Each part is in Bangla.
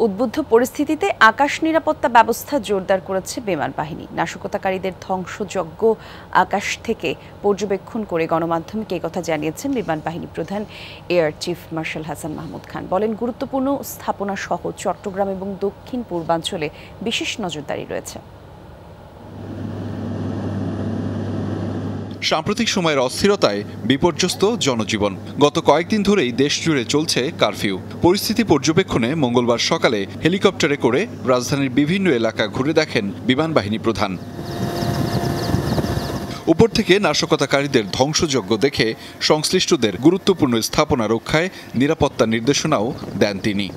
উদ্বুদ্ধ পরিস্থিতিতে আকাশ নিরাপত্তা ব্যবস্থা জোরদার করেছে বিমান বাহিনী। নাশকতাকারীদের ধ্বংসযজ্ঞ আকাশ থেকে পর্যবেক্ষণ করে গণমাধ্যমকে কথা জানিয়েছেন বিমান বাহিনী প্রধান air chief marshal Hasan Mahmud Khan. বলেন, গুরুত্বপূর্ণ স্থাপনা সহ চট্টগ্রাম এবং দক্ষিণ পূর্বাঞ্চলে বিশেষ নজরদারি রয়েছে। সাম্প্রতিক সময়ের অস্থিরতায় বিপর্যস্ত জনজীবন। গত কয়েকদিন ধরেই দেশ জুড়ে চলছে কারফিউ। পরিস্থিতি পর্যবেক্ষণে মঙ্গলবার সকালে হেলিকপ্টারে করে রাজধানীর বিভিন্ন এলাকা ঘুরে দেখেন বিমান বাহিনী প্রধান। উপর থেকে নাশকতাকারীদের ধ্বংসযজ্ঞ দেখে সংশ্লিষ্টদের গুরুত্বপূর্ণ স্থাপনা রক্ষায় নিরাপত্তা নির্দেশনাও দেন তিনি।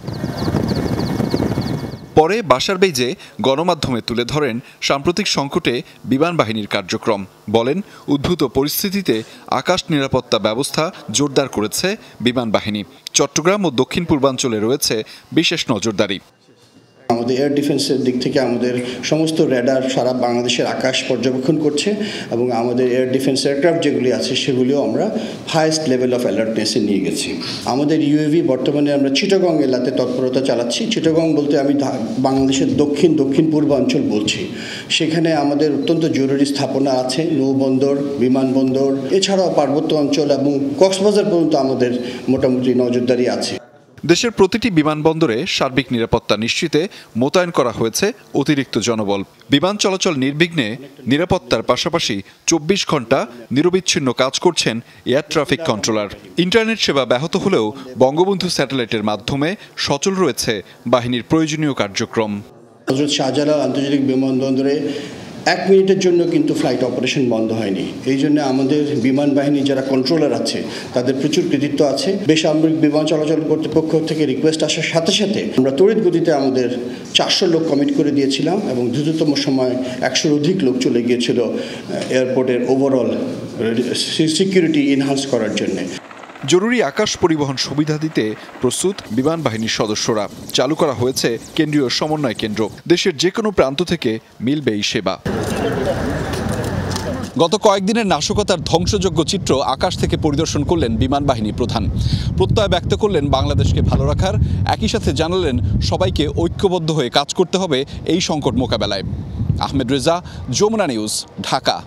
পরে বাসার বেইজে গণমাধ্যমে তুলে ধরেন সাম্প্রতিক সংকটে বিমান বাহিনীর কার্যক্রম। বলেন, উদ্ভূত পরিস্থিতিতে আকাশ নিরাপত্তা ব্যবস্থা জোরদার করেছে বিমান বাহিনী। চট্টগ্রাম ও দক্ষিণ পূর্বাঞ্চলে রয়েছে বিশেষ নজরদারি। আমাদের এয়ার ডিফেন্সের দিক থেকে আমাদের সমস্ত রেডার সারা বাংলাদেশের আকাশ পর্যবেক্ষণ করছে এবং আমাদের এয়ার ডিফেন্স এয়ারক্রাফট যেগুলি আছে সেগুলিও আমরা হাইয়েস্ট লেভেল অফ অ্যালার্টনেসে নিয়ে গেছি। আমাদের ইউএভি বর্তমানে আমরা চিটাগং এলাকাতে তৎপরতা চালাচ্ছি। চিটাগং বলতে আমি বাংলাদেশের দক্ষিণ পূর্বাঞ্চল বলছি। সেখানে আমাদের অত্যন্ত জরুরি স্থাপনা আছে, নৌবন্দর, বিমানবন্দর, এছাড়াও পার্বত্য অঞ্চল এবং কক্সবাজার পর্যন্ত আমাদের মোটামুটি নজরদারি আছে। দেশের প্রতিটি বিমানবন্দরে সার্বিক নিরাপত্তা নিশ্চিতে মোতায়েন করা হয়েছে অতিরিক্ত জনবল। বিমান চলাচল নির্বিঘ্নে নিরাপত্তার পাশাপাশি 24 ঘন্টা নিরবিচ্ছিন্ন কাজ করছেন এয়ার ট্রাফিক কন্ট্রোলার। ইন্টারনেট সেবা ব্যাহত হলেও বঙ্গবন্ধু স্যাটেলাইটের মাধ্যমে সচল রয়েছে বাহিনীর প্রয়োজনীয় কার্যক্রম। হযরত শাহজালাল আন্তর্জাতিক বিমানবন্দরে 1 মিনিটের জন্য কিন্তু ফ্লাইট অপারেশন বন্ধ হয়নি। এই জন্য আমাদের বিমান বাহিনী যারা কন্ট্রোলার আছে তাদের প্রচুর কৃতিত্ব আছে। বেসামরিক বিমান চলাচল কর্তৃপক্ষ থেকে রিকোয়েস্ট আসার সাথে সাথে আমরা তড়িৎ গতিতে আমাদের 400 লোক কমিট করে দিয়েছিলাম এবং দ্রুততম সময় 100-র অধিক লোক চলে গিয়েছিল এয়ারপোর্টের ওভারঅল সিকিউরিটি এনহান্স করার জন্য। জরুরি আকাশ পরিবহন সুবিধা দিতে প্রস্তুত বিমান বাহিনীর সদস্যরা। চালু করা হয়েছে কেন্দ্রীয় সমন্বয় কেন্দ্র। দেশের যে কোনো প্রান্ত থেকে মিলবে এই সেবা। গত কয়েকদিনের নাশকতার ধ্বংসযোগ্য চিত্র আকাশ থেকে পরিদর্শন করলেন বিমান বাহিনী প্রধান। প্রত্যয় ব্যক্ত করলেন বাংলাদেশকে ভালো রাখার, একই সাথে জানালেন সবাইকে ঐক্যবদ্ধ হয়ে কাজ করতে হবে এই সংকট মোকাবেলায়। আহমেদ রেজা, যমুনা নিউজ, ঢাকা।